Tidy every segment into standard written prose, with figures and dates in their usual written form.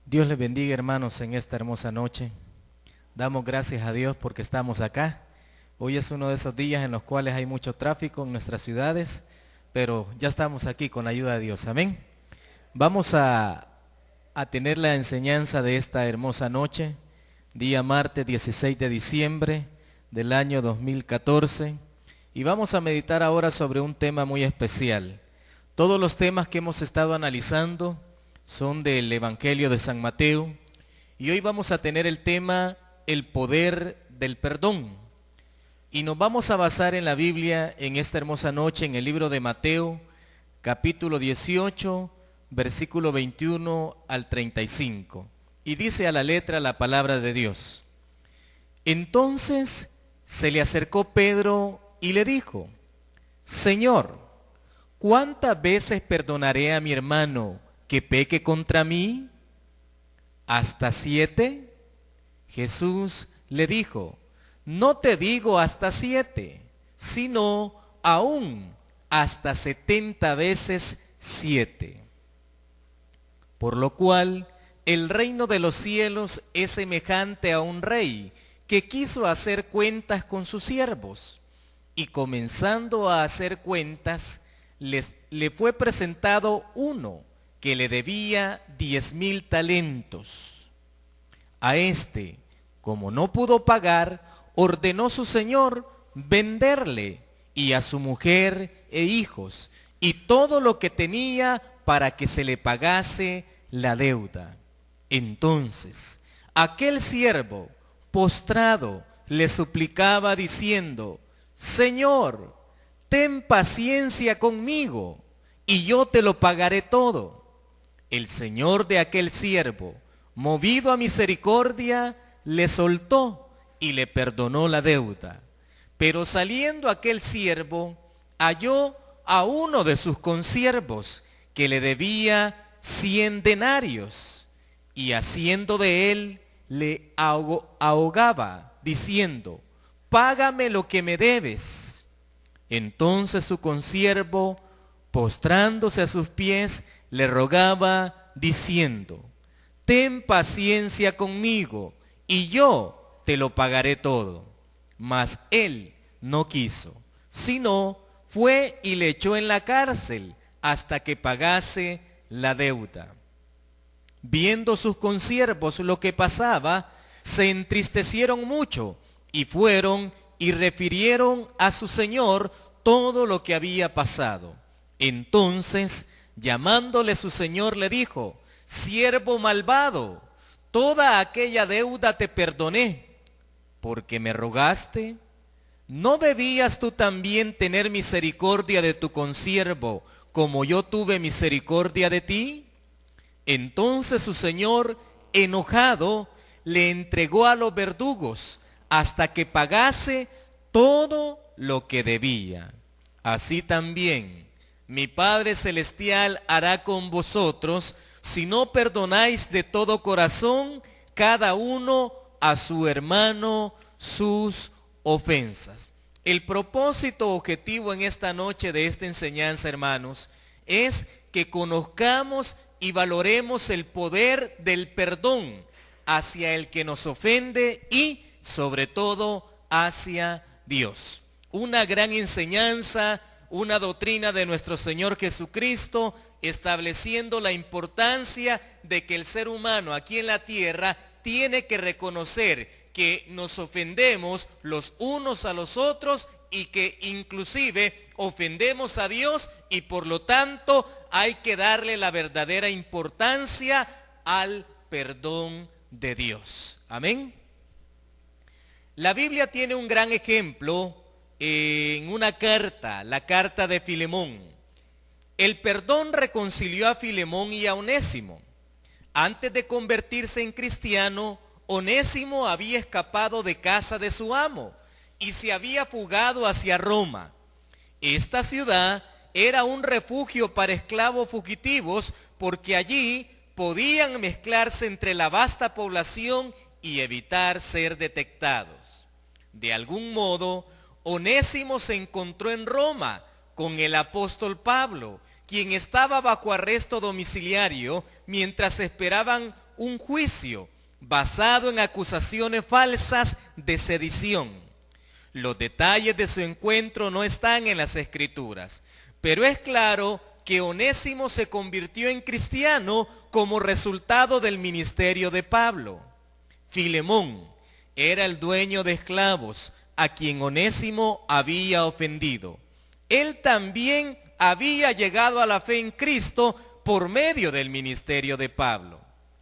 Dios les bendiga, hermanos, en esta hermosa noche. Damos gracias a Dios porque estamos acá. Hoy es uno de esos días en los cuales hay mucho tráfico en nuestras ciudades, pero ya estamos aquí con la ayuda de Dios. Amén. Vamos a tener la enseñanza de esta hermosa noche, día martes 16 de diciembre del año 2014, y vamos a meditar ahora sobre un tema muy especial. Todos los temas que hemos estado analizando son del Evangelio de San Mateo, y hoy vamos a tener el tema el poder del perdón. Y nos vamos a basar en la Biblia en esta hermosa noche en el libro de Mateo, capítulo 18, versículo 21 al 35. Y dice a la letra la palabra de Dios. Entonces se le acercó Pedro y le dijo: Señor, ¿cuántas veces perdonaré a mi hermano que peque contra mí? ¿Hasta 7? Jesús le dijo: no te digo hasta 7, sino aún hasta 70 veces 7. Por lo cual, el reino de los cielos es semejante a un rey que quiso hacer cuentas con sus siervos. Y comenzando a hacer cuentas, le fue presentado uno que le debía 10,000 talentos. A este, como no pudo pagar, ordenó su señor venderle y a su mujer e hijos y todo lo que tenía para que se le pagase la deuda. Entonces, aquel siervo, postrado, le suplicaba diciendo: Señor, ten paciencia conmigo y yo te lo pagaré todo. El señor de aquel siervo, movido a misericordia, le soltó y le perdonó la deuda. Pero saliendo aquel siervo, halló a uno de sus consiervos que le debía 100 denarios, y haciendo de él, le ahogaba, diciendo: págame lo que me debes. Entonces su consiervo, postrándose a sus pies, le rogaba, diciendo: ten paciencia conmigo, y yo te lo pagaré todo. Mas él no quiso, sino fue y le echó en la cárcel hasta que pagase la deuda. Viendo sus consiervos lo que pasaba, se entristecieron mucho y fueron y refirieron a su señor todo lo que había pasado. Entonces, llamándole su señor, le dijo: siervo malvado, toda aquella deuda te perdoné, porque me rogaste. ¿No debías tú también tener misericordia de tu consiervo, como yo tuve misericordia de ti? Entonces su señor, enojado, le entregó a los verdugos hasta que pagase todo lo que debía. Así también mi Padre Celestial hará con vosotros, si no perdonáis de todo corazón cada uno a su hermano sus ofensas. El propósito objetivo en esta noche de esta enseñanza, hermanos, es que conozcamos y valoremos el poder del perdón hacia el que nos ofende y, sobre todo, hacia Dios. Una gran enseñanza, una doctrina de nuestro Señor Jesucristo, estableciendo la importancia de que el ser humano aquí en la tierra tiene que reconocer que nos ofendemos los unos a los otros y que inclusive ofendemos a Dios, y por lo tanto hay que darle la verdadera importancia al perdón de Dios. Amén. La Biblia tiene un gran ejemplo en una carta, la carta de Filemón. El perdón reconcilió a Filemón y a Onésimo. Antes de convertirse en cristiano, Onésimo había escapado de casa de su amo y se había fugado hacia Roma. Esta ciudad era un refugio para esclavos fugitivos, porque allí podían mezclarse entre la vasta población y evitar ser detectados. De algún modo, Onésimo se encontró en Roma con el apóstol Pablo, quien estaba bajo arresto domiciliario mientras esperaban un juicio basado en acusaciones falsas de sedición. Los detalles de su encuentro no están en las Escrituras, pero es claro que Onésimo se convirtió en cristiano como resultado del ministerio de Pablo. Filemón era el dueño de esclavos a quien Onésimo había ofendido. Él también había llegado a la fe en Cristo por medio del ministerio de Pablo.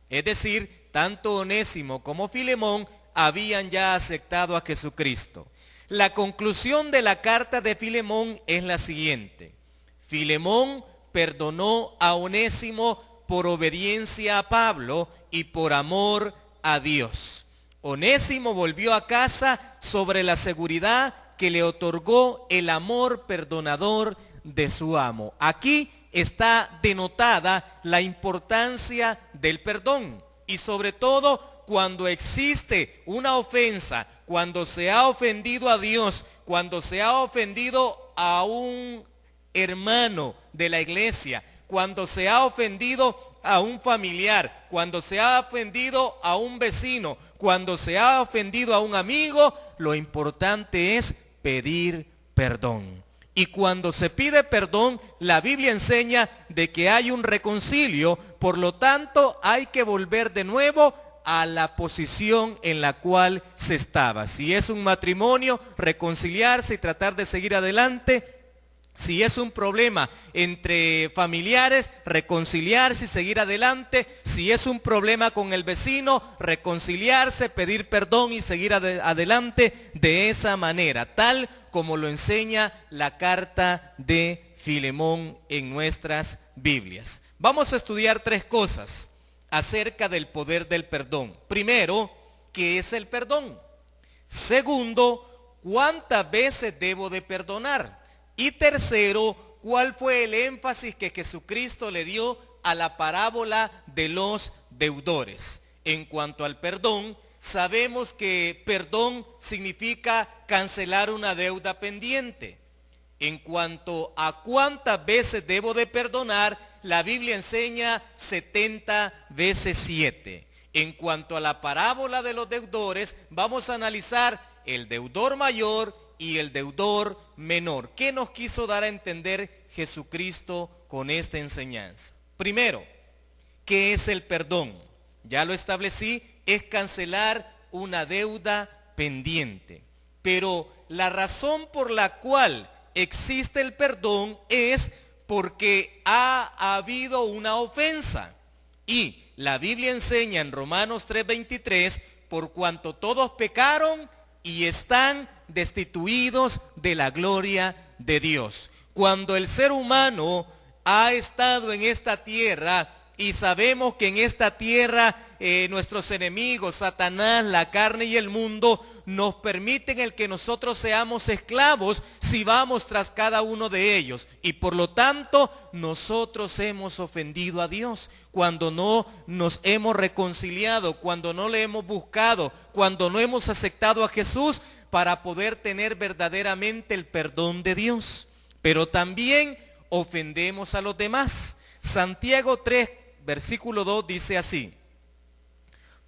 Es decir, tanto Onésimo como Filemón habían ya aceptado a Jesucristo. La conclusión de la carta de Filemón es la siguiente: Filemón perdonó a Onésimo por obediencia a Pablo y por amor a Dios. Onésimo volvió a casa sobre la seguridad que le otorgó el amor perdonador de su amo. Aquí está denotada la importancia del perdón, y sobre todo cuando existe una ofensa, cuando se ha ofendido a Dios, cuando se ha ofendido a un hermano de la iglesia, cuando se ha ofendido a un familiar, cuando se ha ofendido a un vecino, cuando se ha ofendido a un amigo, lo importante es pedir perdón. Y cuando se pide perdón, la Biblia enseña de que hay un reconcilio, por lo tanto hay que volver de nuevo a la posición en la cual se estaba. Si es un matrimonio, reconciliarse y tratar de seguir adelante. Si es un problema entre familiares, reconciliarse y seguir adelante. Si es un problema con el vecino, reconciliarse, pedir perdón y seguir adelante de esa manera, tal como lo enseña la carta de Filemón en nuestras Biblias. Vamos a estudiar 3 cosas acerca del poder del perdón. Primero, ¿qué es el perdón? Segundo, ¿cuántas veces debo de perdonar? Y tercero, ¿cuál fue el énfasis que Jesucristo le dio a la parábola de los deudores? En cuanto al perdón, sabemos que perdón significa cancelar una deuda pendiente. En cuanto a cuántas veces debo de perdonar, la Biblia enseña 70 veces 7. En cuanto a la parábola de los deudores, vamos a analizar el deudor mayor y el deudor menor. ¿Qué nos quiso dar a entender Jesucristo con esta enseñanza? Primero, ¿qué es el perdón? Ya lo establecí, es cancelar una deuda pendiente. Pero la razón por la cual existe el perdón es porque ha habido una ofensa. Y la Biblia enseña en Romanos 3:23, por cuanto todos pecaron y están destituidos de la gloria de Dios. Cuando el ser humano ha estado en esta tierra, y sabemos que en esta tierra nuestros enemigos, Satanás, la carne y el mundo, nos permiten el que nosotros seamos esclavos si vamos tras cada uno de ellos. Y por lo tanto, nosotros hemos ofendido a Dios cuando no nos hemos reconciliado, cuando no le hemos buscado, cuando no hemos aceptado a Jesús para poder tener verdaderamente el perdón de Dios. Pero también ofendemos a los demás. Santiago 3, versículo 2 dice así: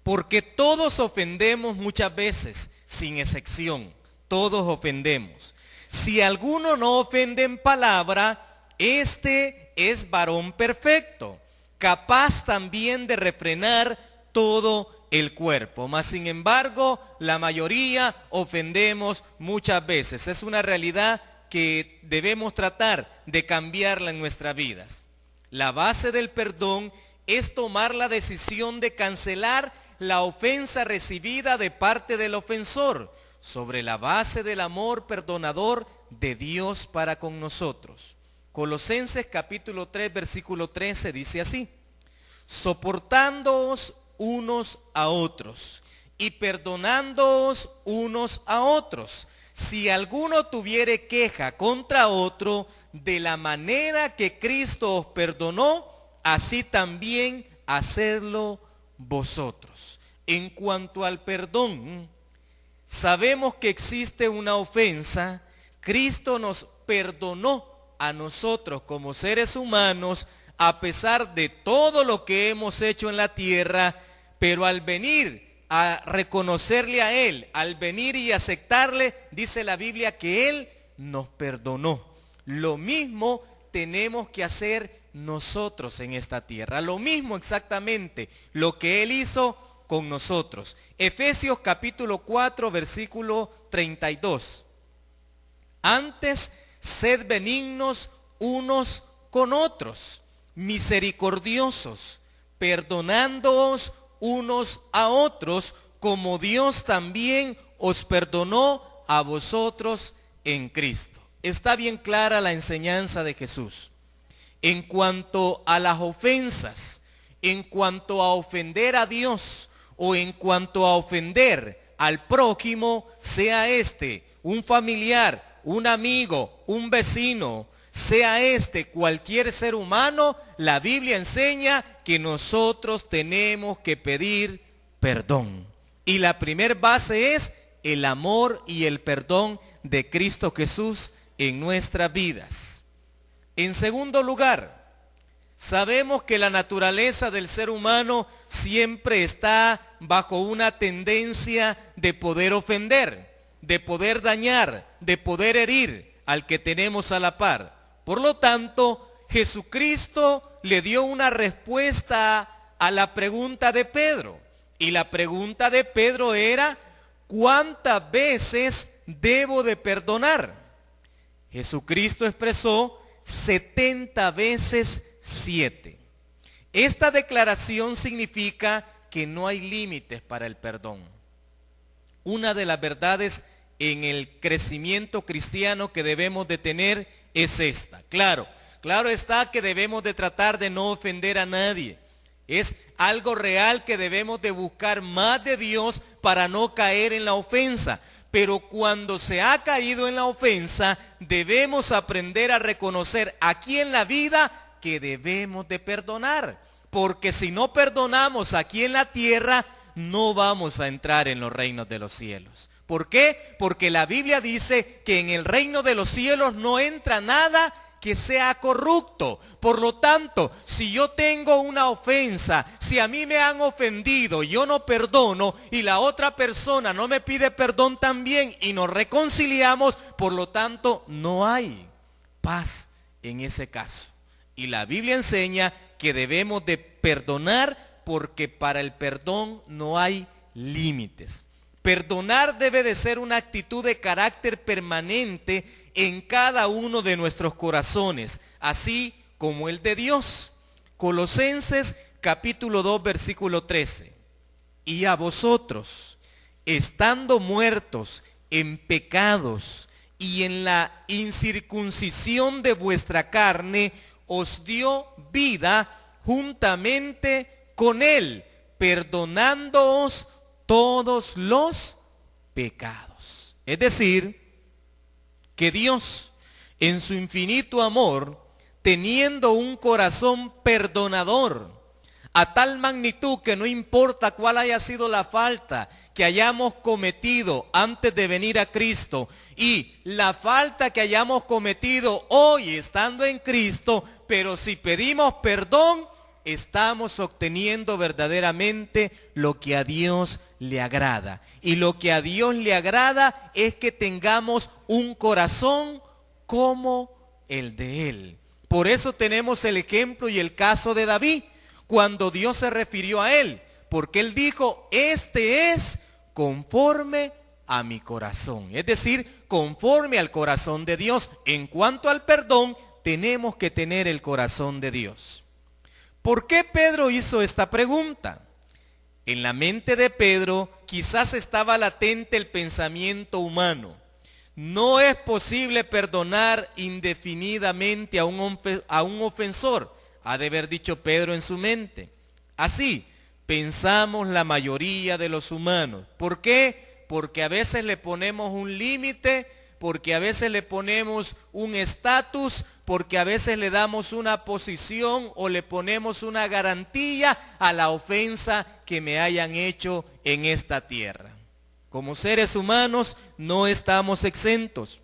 porque todos ofendemos muchas veces, sin excepción, todos ofendemos. Si alguno no ofende en palabra, este es varón perfecto, capaz también de refrenar todo el cuerpo. Mas sin embargo, la mayoría ofendemos muchas veces. Es una realidad que debemos tratar de cambiarla en nuestras vidas. La base del perdón es tomar la decisión de cancelar la ofensa recibida de parte del ofensor sobre la base del amor perdonador de Dios para con nosotros. Colosenses capítulo 3, versículo 13 dice así: soportándoos unos a otros y perdonándoos unos a otros, si alguno tuviere queja contra otro, de la manera que Cristo os perdonó, así también hacedlo vosotros. En cuanto al perdón, sabemos que existe una ofensa. Cristo nos perdonó a nosotros como seres humanos, a pesar de todo lo que hemos hecho en la tierra. pero al venir a reconocerle a Él, al venir y aceptarle, dice la Biblia que Él nos perdonó. Lo mismo tenemos que hacer nosotros en esta tierra, lo mismo exactamente lo que Él hizo con nosotros. Efesios capítulo 4, versículo 32. Antes, sed benignos unos con otros, misericordiosos, perdonándoos unos a otros, como Dios también os perdonó a vosotros en Cristo. Está bien clara la enseñanza de Jesús. En cuanto a las ofensas, en cuanto a ofender a Dios o en cuanto a ofender al prójimo, sea este un familiar, un amigo, un vecino, sea este cualquier ser humano, la Biblia enseña que nosotros tenemos que pedir perdón. Y la primer base es el amor y el perdón de Cristo Jesús en nuestras vidas. En segundo lugar, sabemos que la naturaleza del ser humano siempre está bajo una tendencia de poder ofender, de poder dañar, de poder herir al que tenemos a la par. Por lo tanto, Jesucristo le dio una respuesta a la pregunta de Pedro. Y la pregunta de Pedro era, ¿cuántas veces debo de perdonar? Jesucristo expresó 70 veces 7. Esta declaración significa que no hay límites para el perdón. Una de las verdades en el crecimiento cristiano que debemos de tener es esta. Claro está que debemos de tratar de no ofender a nadie. Es algo real que debemos de buscar más de Dios para no caer en la ofensa. Pero cuando se ha caído en la ofensa, debemos aprender a reconocer aquí en la vida que debemos de perdonar. Porque si no perdonamos aquí en la tierra, no vamos a entrar en los reinos de los cielos. ¿Por qué? Porque la Biblia dice que en el reino de los cielos no entra nada que sea corrupto. Por lo tanto, si yo tengo una ofensa, si a mí me han ofendido, yo no perdono y la otra persona no me pide perdón también y nos reconciliamos, por lo tanto, no hay paz en ese caso. Y la Biblia enseña que debemos de perdonar porque para el perdón no hay límites. Perdonar debe de ser una actitud de carácter permanente en cada uno de nuestros corazones, así como el de Dios. Colosenses capítulo 2, versículo 13. Y a vosotros, estando muertos en pecados y en la incircuncisión de vuestra carne, os dio vida juntamente con Él, perdonándoos todos los pecados. Es decir, que Dios, en su infinito amor, teniendo un corazón perdonador, a tal magnitud que no importa cuál haya sido la falta que hayamos cometido antes de venir a Cristo y la falta que hayamos cometido hoy estando en Cristo, pero si pedimos perdón, estamos obteniendo verdaderamente lo que a Dios le agrada. Y lo que a Dios le agrada es que tengamos un corazón como el de Él. Por eso tenemos el ejemplo y el caso de David, cuando Dios se refirió a él, porque él dijo, este es conforme a mi corazón. Es decir, conforme al corazón de Dios. En cuanto al perdón, tenemos que tener el corazón de Dios. ¿Por qué Pedro hizo esta pregunta? En la mente de Pedro quizás estaba latente el pensamiento humano. No es posible perdonar indefinidamente a un ofensor, ha de haber dicho Pedro en su mente. Así pensamos la mayoría de los humanos. ¿Por qué? Porque a veces le ponemos un límite, porque a veces le ponemos un estatus, porque a veces le damos una posición o le ponemos una garantía a la ofensa que me hayan hecho en esta tierra. Como seres humanos no estamos exentos.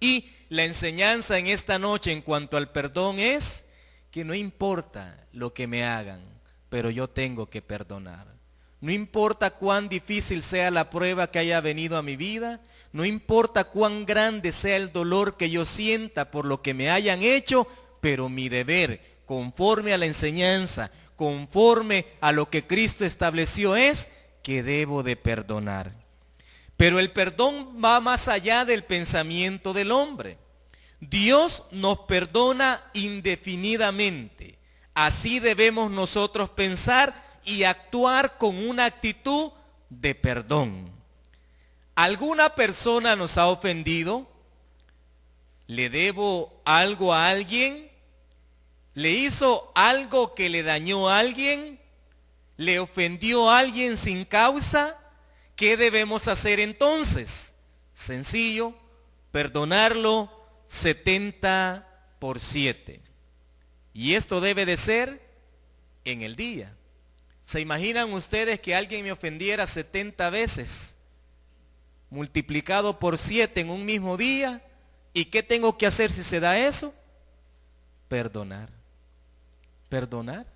Y la enseñanza en esta noche en cuanto al perdón es que no importa lo que me hagan, pero yo tengo que perdonar. No importa cuán difícil sea la prueba que haya venido a mi vida, no importa cuán grande sea el dolor que yo sienta por lo que me hayan hecho, pero mi deber, conforme a la enseñanza, conforme a lo que Cristo estableció, es que debo de perdonar. Pero el perdón va más allá del pensamiento del hombre. Dios nos perdona indefinidamente. Así debemos nosotros pensar y actuar con una actitud de perdón. ¿Alguna persona nos ha ofendido? ¿Le debo algo a alguien? ¿Le hizo algo que le dañó a alguien? ¿Le ofendió a alguien sin causa? ¿Qué debemos hacer entonces? Sencillo, perdonarlo 70/7. Y esto debe de ser en el día. ¿Se imaginan ustedes que alguien me ofendiera 70 veces? Multiplicado por 7 en un mismo día. ¿Y qué tengo que hacer si se da eso? Perdonar. Perdonar.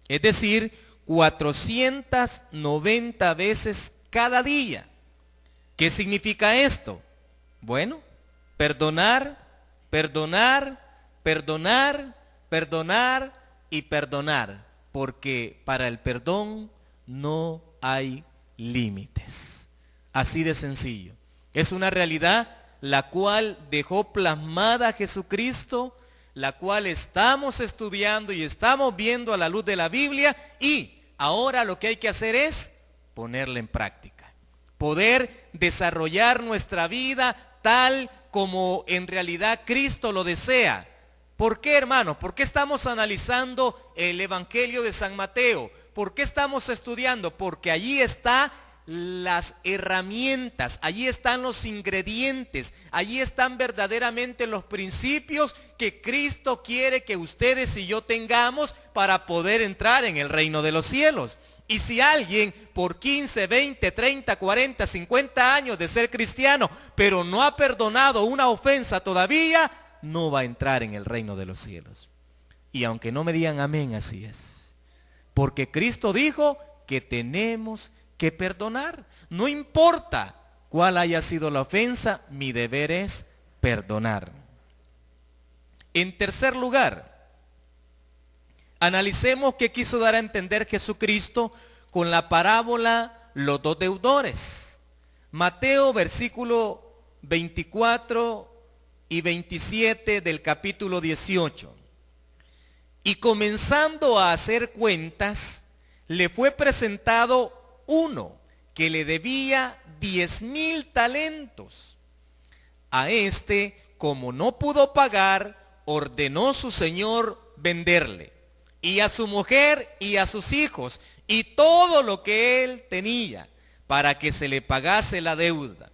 Es decir, 490 veces cada día. ¿Qué significa esto? Bueno, perdonar, perdonar, perdonar, perdonar y perdonar, porque para el perdón no hay límites. Así de sencillo. Es una realidad la cual dejó plasmada Jesucristo, la cual estamos estudiando y estamos viendo a la luz de la Biblia, y ahora lo que hay que hacer es ponerla en práctica. Poder desarrollar nuestra vida tal como en realidad Cristo lo desea. ¿Por qué, hermanos? ¿Por qué estamos analizando el Evangelio de San Mateo? ¿Por qué estamos estudiando? Porque allí están las herramientas, allí están los ingredientes, allí están verdaderamente los principios que Cristo quiere que ustedes y yo tengamos para poder entrar en el reino de los cielos. Y si alguien por 15, 20, 30, 40, 50 años de ser cristiano, pero no ha perdonado una ofensa todavía, no va a entrar en el reino de los cielos. Y aunque no me digan amén, así es. Porque Cristo dijo que tenemos que perdonar. No importa cuál haya sido la ofensa, mi deber es perdonar. En tercer lugar, analicemos qué quiso dar a entender Jesucristo con la parábola los dos deudores. Mateo versículo 24 y 27 del capítulo 18. Y comenzando a hacer cuentas, le fue presentado uno que le debía 10,000 talentos. A este, como no pudo pagar, ordenó su señor venderle, y a su mujer y a sus hijos, y todo lo que él tenía, para que se le pagase la deuda.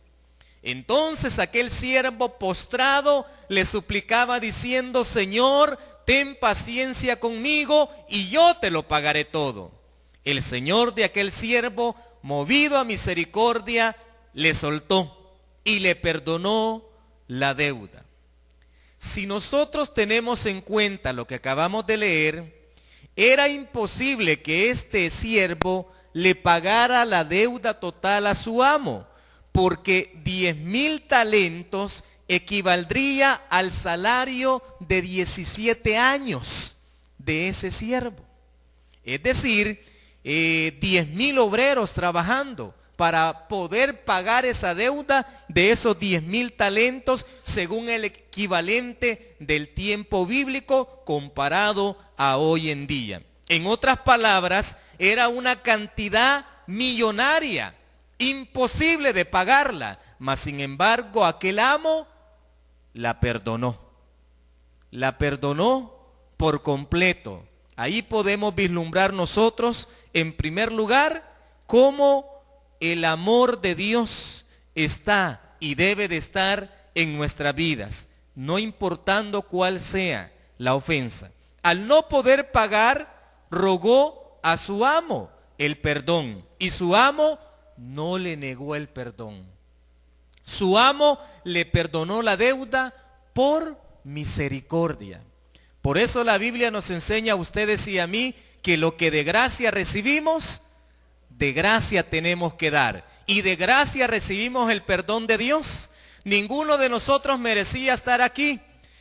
Entonces aquel siervo postrado le suplicaba diciendo: Señor, ten paciencia conmigo y yo te lo pagaré todo. El señor de aquel siervo, movido a misericordia, le soltó y le perdonó la deuda. Si nosotros tenemos en cuenta lo que acabamos de leer, era imposible que este siervo le pagara la deuda total a su amo, porque 10,000 talentos equivaldría al salario de 17 años de ese siervo. Es decir, 10,000 obreros trabajando para poder pagar esa deuda de esos 10,000 talentos según el equivalente del tiempo bíblico comparado a hoy en día. En otras palabras, era una cantidad millonaria, imposible de pagarla, mas sin embargo aquel amo la perdonó por completo. Ahí podemos vislumbrar nosotros, en primer lugar, cómo el amor de Dios está y debe de estar en nuestras vidas, no importando cuál sea la ofensa. Al no poder pagar, rogó a su amo el perdón, y su amo no le negó el perdón. Su amo le perdonó la deuda por misericordia. Por eso la Biblia nos enseña a ustedes y a mí que lo que de gracia recibimos, de gracia tenemos que dar. Y de gracia recibimos el perdón de Dios. Ninguno de nosotros merecía estar aquí.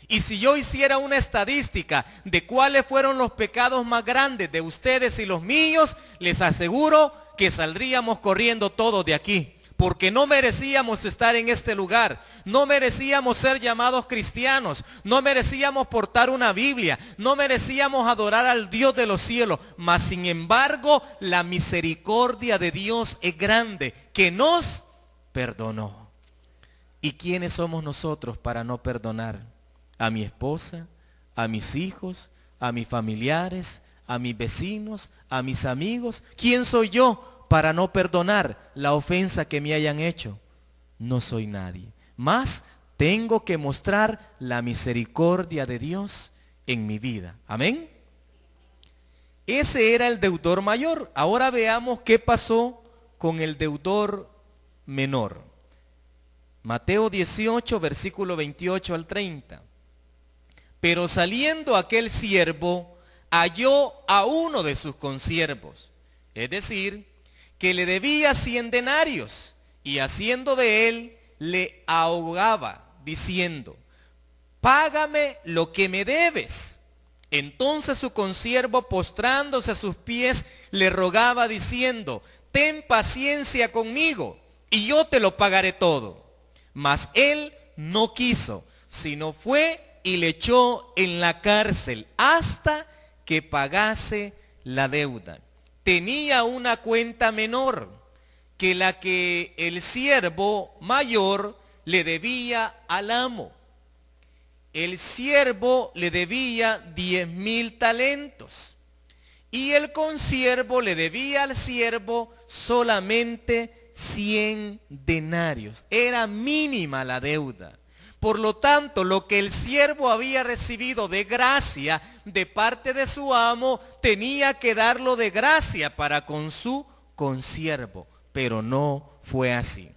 Y si yo hiciera una estadística de cuáles fueron los pecados más grandes de ustedes y los míos, les aseguro que saldríamos corriendo todos de aquí. Porque no merecíamos estar en este lugar, no merecíamos ser llamados cristianos, no merecíamos portar una Biblia, no merecíamos adorar al Dios de los cielos, mas sin embargo la misericordia de Dios es grande, que nos perdonó. ¿Y quiénes somos nosotros para no perdonar? A mi esposa, a mis hijos, a mis familiares, a mis vecinos, a mis amigos. ¿Quién soy yo para no perdonar la ofensa que me hayan hecho? No soy nadie. Mas tengo que mostrar la misericordia de Dios en mi vida. Amén. Ese era el deudor mayor. Ahora veamos qué pasó con el deudor menor. Mateo 18, versículo 28 al 30. Pero saliendo aquel siervo, halló a uno de sus consiervos, es decir, que le debía 100 denarios, y haciendo de él, le ahogaba, diciendo, págame lo que me debes. Entonces su consiervo, postrándose a sus pies, le rogaba, diciendo, ten paciencia conmigo, y yo te lo pagaré todo. Mas él no quiso, sino fue y le echó en la cárcel hasta que pagase la deuda. Tenía una cuenta menor que la que el siervo mayor le debía al amo. El siervo le debía 10,000 talentos y el consiervo le debía al siervo solamente 100 denarios. Era mínima la deuda. Por lo tanto, lo que el siervo había recibido de gracia de parte de su amo, tenía que darlo de gracia para con su consiervo. Pero no fue así.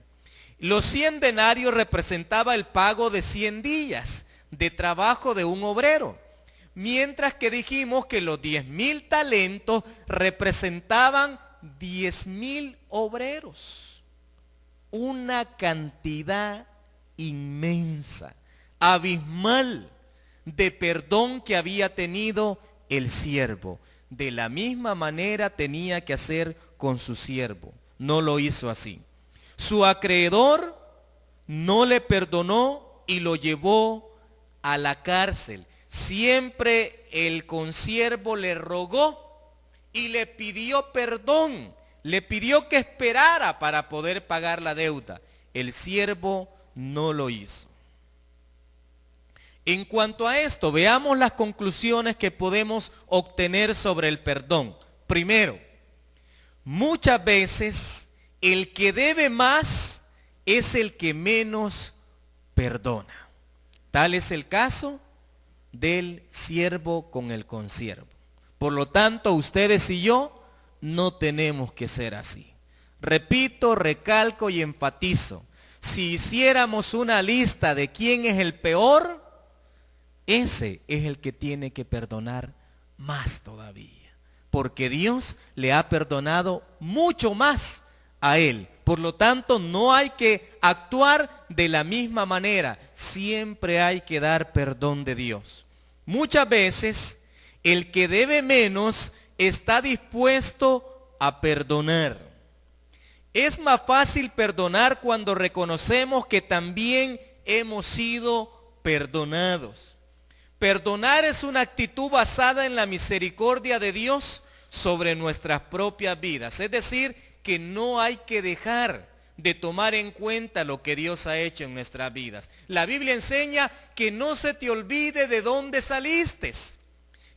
Los 100 denarios representaba el pago de 100 días de trabajo de un obrero. Mientras que dijimos que los 10,000 talentos representaban 10,000 obreros. Una cantidad inmensa, abismal de perdón que había tenido el siervo. De la misma manera tenía que hacer con su siervo. No lo hizo así. Su acreedor no le perdonó y lo llevó a la cárcel. Siempre el consiervo le rogó y le pidió perdón. Le pidió que esperara para poder pagar la deuda. El siervo no lo hizo. En cuanto a esto, veamos las conclusiones que podemos obtener sobre el perdón. Primero, muchas veces el que debe más es el que menos perdona. Tal es el caso del siervo con el consiervo. Por lo tanto, ustedes y yo no tenemos que ser así. Repito, recalco y enfatizo. Si hiciéramos una lista de quién es el peor, ese es el que tiene que perdonar más todavía. Porque Dios le ha perdonado mucho más a él. Por lo tanto, no hay que actuar de la misma manera. Siempre hay que dar perdón de Dios. Muchas veces, el que debe menos está dispuesto a perdonar. Es más fácil perdonar cuando reconocemos que también hemos sido perdonados. Perdonar es una actitud basada en la misericordia de Dios sobre nuestras propias vidas. Es decir, que no hay que dejar de tomar en cuenta lo que Dios ha hecho en nuestras vidas. La Biblia enseña que no se te olvide de dónde saliste,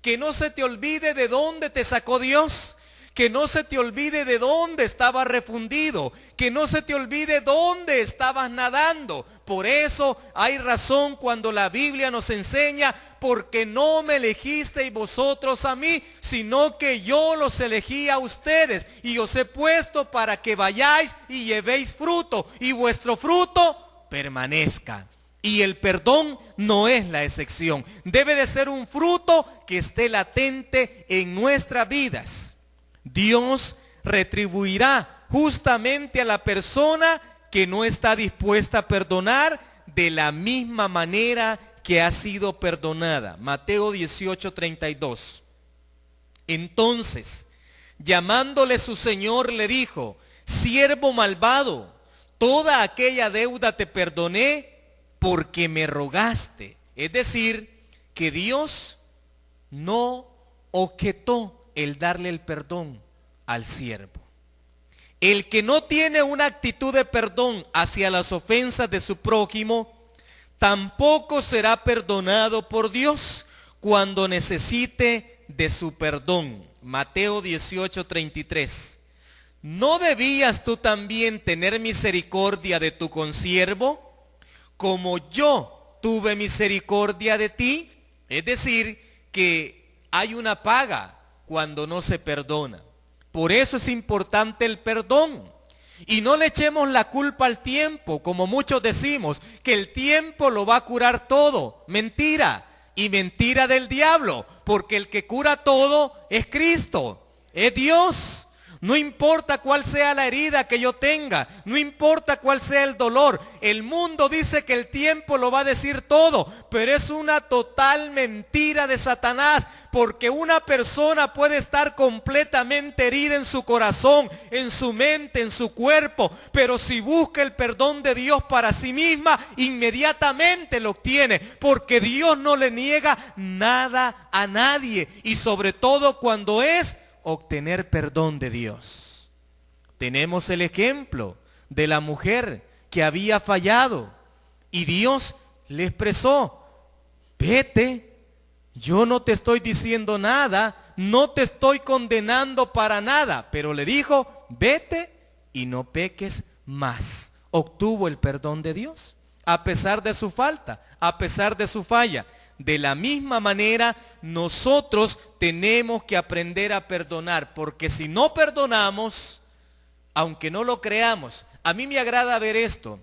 que no se te olvide de dónde te sacó Dios, que no se te olvide de dónde estabas refundido, que no se te olvide dónde estabas nadando. Por eso hay razón cuando la Biblia nos enseña, porque no me elegisteis vosotros a mí, sino que yo los elegí a ustedes y os he puesto para que vayáis y llevéis fruto y vuestro fruto permanezca. Y el perdón no es la excepción. Debe de ser un fruto que esté latente en nuestras vidas. Dios retribuirá justamente a la persona que no está dispuesta a perdonar de la misma manera que ha sido perdonada. Mateo 18:32. Entonces, llamándole su señor, le dijo: siervo malvado, toda aquella deuda te perdoné porque me rogaste. Es decir, que Dios no objetó el darle el perdón al siervo. El que no tiene una actitud de perdón hacia las ofensas de su prójimo, tampoco será perdonado por Dios cuando necesite de su perdón. Mateo 18:33. ¿No debías tú también tener misericordia de tu consiervo, como yo tuve misericordia de ti? Es decir, que hay una paga cuando no se perdona. Por eso es importante el perdón. Y no le echemos la culpa al tiempo, como muchos decimos, que el tiempo lo va a curar todo. Mentira. Y mentira del diablo, porque el que cura todo es Cristo, es Dios. No importa cuál sea la herida que yo tenga, no importa cuál sea el dolor. El mundo dice que el tiempo lo va a decir todo, pero es una total mentira de Satanás, porque una persona puede estar completamente herida en su corazón, en su mente, en su cuerpo, pero si busca el perdón de Dios para sí misma, inmediatamente lo obtiene, porque Dios no le niega nada a nadie, y sobre todo cuando es obtener perdón de Dios. Tenemos el ejemplo de la mujer que había fallado y Dios le expresó: vete, yo no te estoy diciendo nada, no te estoy condenando para nada, pero le dijo: vete y no peques más. Obtuvo el perdón de Dios a pesar de su falta, a pesar de su falla. De la misma manera, nosotros tenemos que aprender a perdonar, porque si no perdonamos, aunque no lo creamos, a mí me agrada ver esto.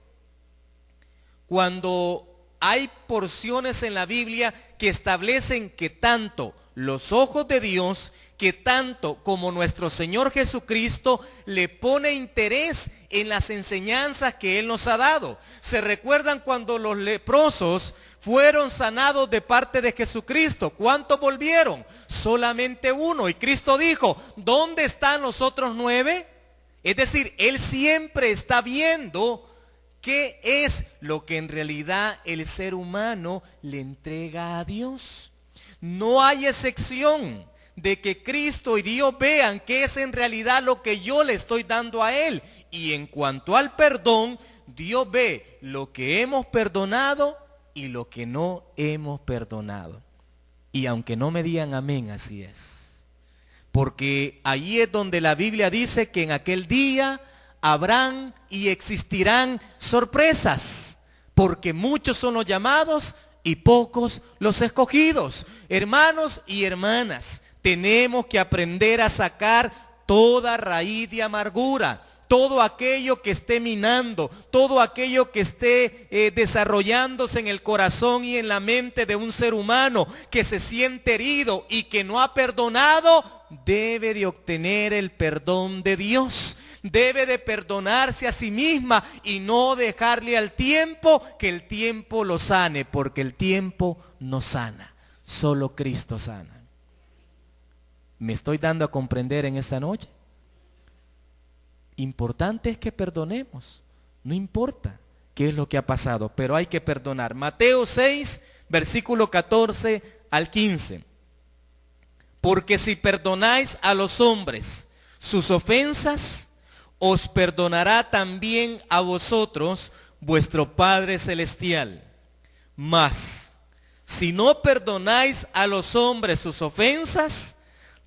Cuando hay porciones en la Biblia que establecen que tanto los ojos de Dios, que tanto como nuestro Señor Jesucristo le pone interés en las enseñanzas que Él nos ha dado. ¿Se recuerdan cuando los leprosos fueron sanados de parte de Jesucristo? ¿Cuántos volvieron? Solamente uno. Y Cristo dijo: ¿dónde están los otros 9? Es decir, Él siempre está viendo qué es lo que en realidad el ser humano le entrega a Dios. No hay excepción de que Cristo y Dios vean qué es en realidad lo que yo le estoy dando a Él. Y en cuanto al perdón, Dios ve lo que hemos perdonado y lo que no hemos perdonado. Y aunque no me digan amén, así es. Porque ahí es donde la Biblia dice que en aquel día habrán y existirán sorpresas, porque muchos son los llamados y pocos los escogidos. Hermanos y hermanas, tenemos que aprender a sacar toda raíz de amargura, todo aquello que esté minando, todo aquello que esté desarrollándose en el corazón y en la mente de un ser humano que se siente herido y que no ha perdonado, debe de obtener el perdón de Dios. Debe de perdonarse a sí misma y no dejarle al tiempo que el tiempo lo sane, porque el tiempo no sana, solo Cristo sana. ¿Me estoy dando a comprender en esta noche? Importante es que perdonemos, no importa qué es lo que ha pasado, pero hay que perdonar. Mateo 6, versículo 14 al 15. Porque si perdonáis a los hombres sus ofensas, os perdonará también a vosotros vuestro Padre Celestial. Mas, si no perdonáis a los hombres sus ofensas,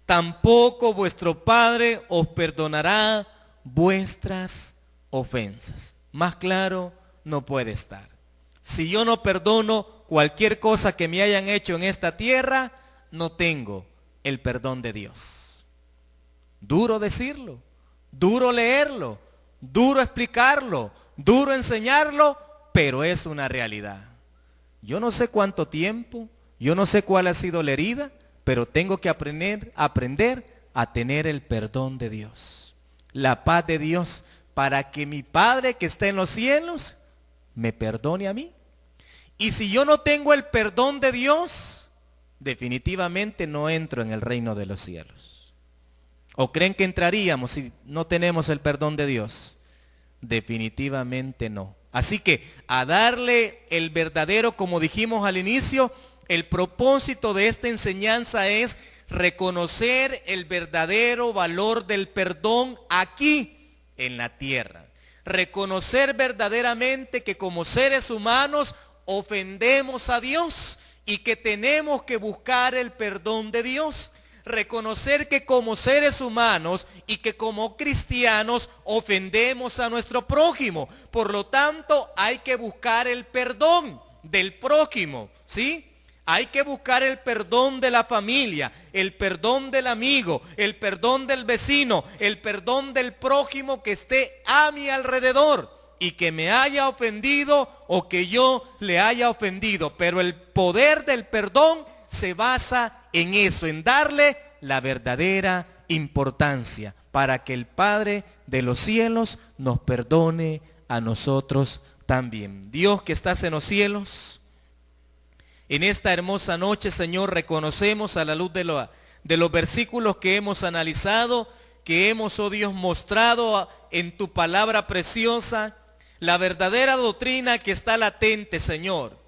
tampoco vuestro Padre os perdonará vuestras ofensas. Más claro no puede estar. Si yo no perdono cualquier cosa que me hayan hecho en esta tierra, no tengo el perdón de Dios. Duro decirlo, duro leerlo, duro explicarlo, duro enseñarlo, pero es una realidad. Yo no sé cuánto tiempo, yo no sé cuál ha sido la herida, pero tengo que aprender a tener el perdón de Dios, la paz de Dios, para que mi Padre que está en los cielos me perdone a mí. Y si yo no tengo el perdón de Dios, definitivamente no entro en el reino de los cielos. ¿O creen que entraríamos si no tenemos el perdón de Dios? Definitivamente no. Así que a darle el verdadero, como dijimos al inicio, el propósito de esta enseñanza es reconocer el verdadero valor del perdón aquí en la tierra. Reconocer verdaderamente que como seres humanos ofendemos a Dios y que tenemos que buscar el perdón de Dios. Reconocer que como seres humanos y que como cristianos ofendemos a nuestro prójimo. Por lo tanto, hay que buscar el perdón del prójimo, ¿sí? Hay que buscar el perdón de la familia, el perdón del amigo, el perdón del vecino, el perdón del prójimo que esté a mi alrededor y que me haya ofendido o que yo le haya ofendido. Pero el poder del perdón se basa en eso, en darle la verdadera importancia para que el Padre de los cielos nos perdone a nosotros también. Dios que estás en los cielos, en esta hermosa noche, Señor, reconocemos a la luz de los versículos que hemos analizado, que hemos, oh Dios, mostrado en tu palabra preciosa, la verdadera doctrina que está latente, Señor,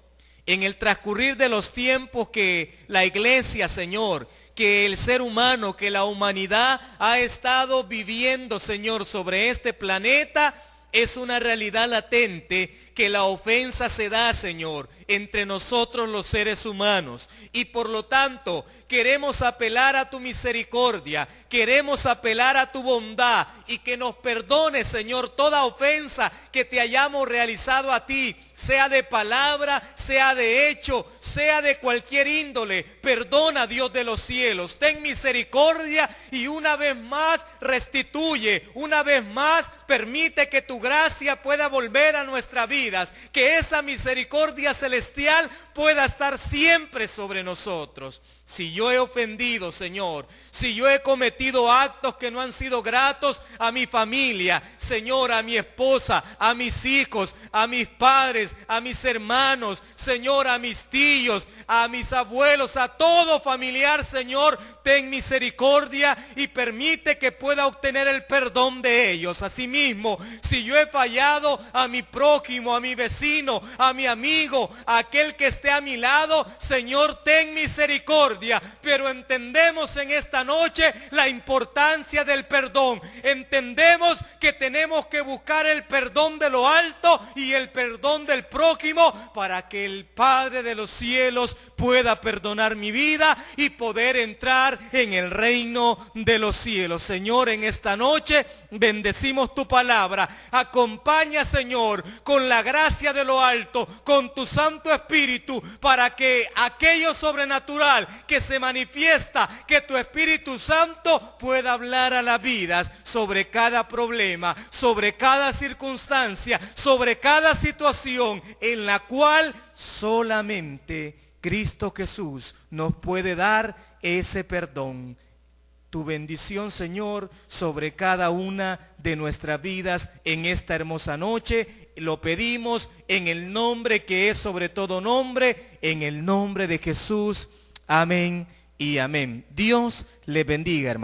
en el transcurrir de los tiempos que la iglesia, Señor, que el ser humano, que la humanidad ha estado viviendo, Señor, sobre este planeta, es una realidad latente que la ofensa se da, Señor, entre nosotros los seres humanos. Y por lo tanto, queremos apelar a tu misericordia, queremos apelar a tu bondad y que nos perdone, Señor, toda ofensa que te hayamos realizado a ti, sea de palabra, sea de hecho, sea de cualquier índole. Perdona, Dios de los cielos, ten misericordia y una vez más restituye, una vez más permite que tu gracia pueda volver a nuestras vidas, que esa misericordia celestial pueda estar siempre sobre nosotros. Si yo he ofendido, Señor, si yo he cometido actos que no han sido gratos a mi familia, Señor, a mi esposa, a mis hijos, a mis padres, a mis hermanos, Señor, a mis tíos, a mis abuelos, a todo familiar, Señor, ten misericordia y permite que pueda obtener el perdón de ellos. Asimismo, si yo he fallado a mi prójimo, a mi vecino, a mi amigo, a aquel que esté a mi lado, Señor, ten misericordia. Pero entendemos en esta noche la importancia del perdón. Entendemos que tenemos que buscar el perdón de lo alto y el perdón del prójimo para que el Padre de los cielos pueda perdonar mi vida y poder entrar en el reino de los cielos. Señor, en esta noche bendecimos tu palabra. Acompaña, Señor, con la gracia de lo alto, con tu Santo Espíritu, para que aquello sobrenatural que se manifiesta, que tu Espíritu Santo pueda hablar a las vidas sobre cada problema, sobre cada circunstancia, sobre cada situación en la cual solamente Cristo Jesús nos puede dar ese perdón. Tu bendición, Señor, sobre cada una de nuestras vidas en esta hermosa noche. Lo pedimos en el nombre que es sobre todo nombre, en el nombre de Jesús. Amén y amén. Dios le bendiga, hermano.